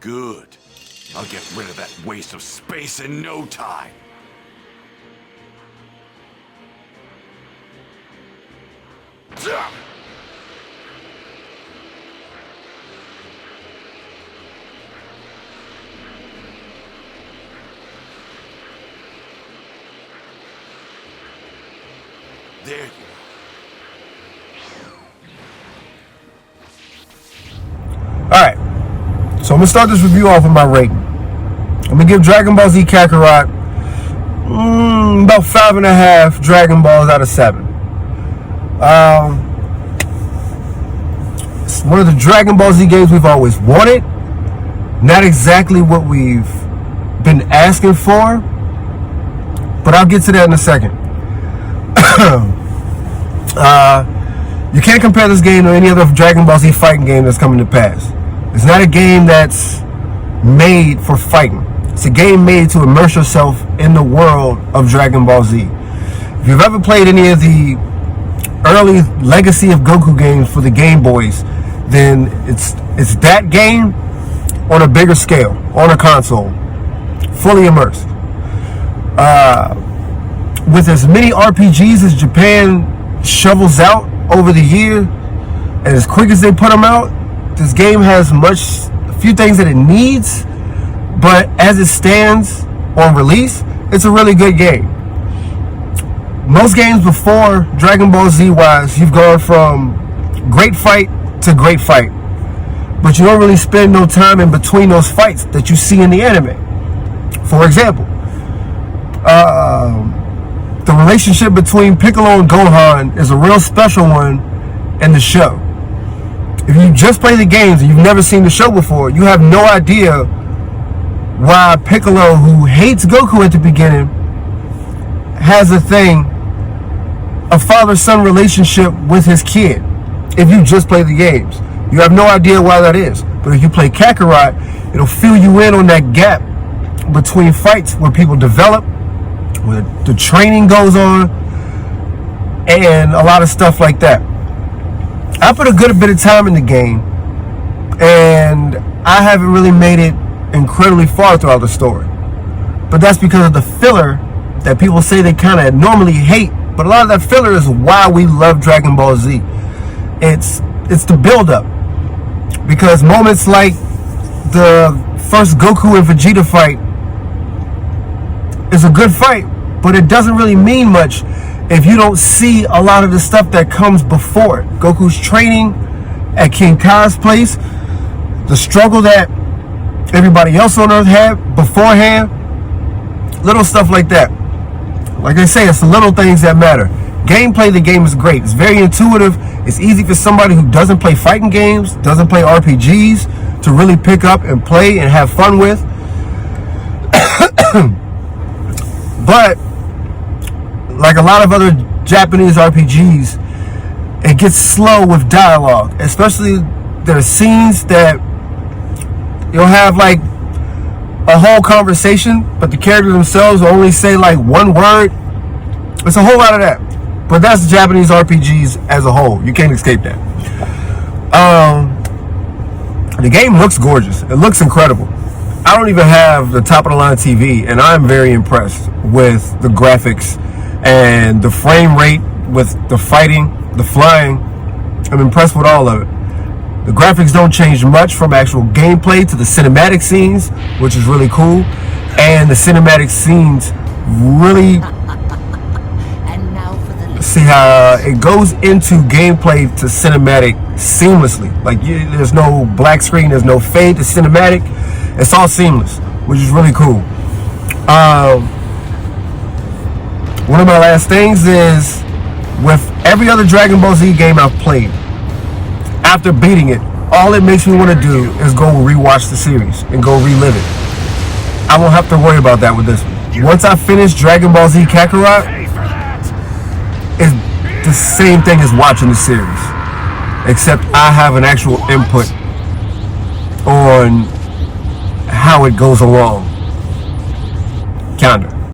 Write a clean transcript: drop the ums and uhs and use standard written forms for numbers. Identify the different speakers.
Speaker 1: Good. I'll get rid of that waste of space in no time. There you
Speaker 2: are. Alright. So I'm going to start this review off with my rating. I'm going to give Dragon Ball Z Kakarot about 5.5 Dragon Balls out of 7. It's one of the Dragon Ball Z games we've always wanted. Not exactly what we've been asking for, but I'll get to that in a second. You can't compare this game to any other Dragon Ball Z fighting game that's coming to pass. It's not a game that's made for fighting. It's a game made to immerse yourself in the world of Dragon Ball Z. If you've ever played any of the early Legacy of Goku games for the Game Boys, then it's that game on a bigger scale, on a console, fully immersed. With as many RPGs as Japan shovels out over the year, and as quick as they put them out, this game has a few things that it needs, but as it stands on release, it's a really good game. Most games before Dragon Ball Z wise, you've gone from great fight to great fight, but you don't really spend no time in between those fights that you see in the anime. For example, the relationship between Piccolo and Gohan is a real special one in the show. If you just play the games and you've never seen the show before, you have no idea why Piccolo, who hates Goku at the beginning, has a father-son relationship with his kid. If you just play the games, you have no idea why that is. But if you play Kakarot, it'll fill you in on that gap between fights where people develop, where the training goes on, and a lot of stuff like that. I put a good bit of time in the game, and I haven't really made it incredibly far throughout the story. But that's because of the filler that people say they kind of normally hate. But a lot of that filler is why we love Dragon Ball Z. It's the build-up. Because moments like the first Goku and Vegeta fight is a good fight, but it doesn't really mean much if you don't see a lot of the stuff that comes before it. Goku's training at King Kai's place, the struggle that everybody else on Earth had beforehand, little stuff like that. Like I say, it's the little things that matter. Gameplay, the game is great. It's very intuitive. It's easy for somebody who doesn't play fighting games, doesn't play RPGs, to really pick up and play and have fun with. But like a lot of other Japanese RPGs, it gets slow with dialogue. Especially there are scenes that you'll have like a whole conversation, but the characters themselves will only say like one word. It's a whole lot of that. But that's Japanese RPGs as a whole. You can't escape that. The game looks gorgeous. It looks incredible. I don't even have the top of the line TV, and I'm very impressed with the graphics and the frame rate, with the fighting, the flying. I'm impressed with all of it. The graphics don't change much from actual gameplay to the cinematic scenes, which is really cool. And the cinematic scenes really see how it goes into gameplay to cinematic seamlessly. Like there's no black screen, there's no fade to cinematic. It's all seamless, which is really cool. One of my last things is, with every other Dragon Ball Z game I've played, after beating it, all it makes me want to do is go rewatch the series and go relive it. I won't have to worry about that with this one. Once I finish Dragon Ball Z Kakarot, it's the same thing as watching the series, except I have an actual input on how it goes along. Kinda.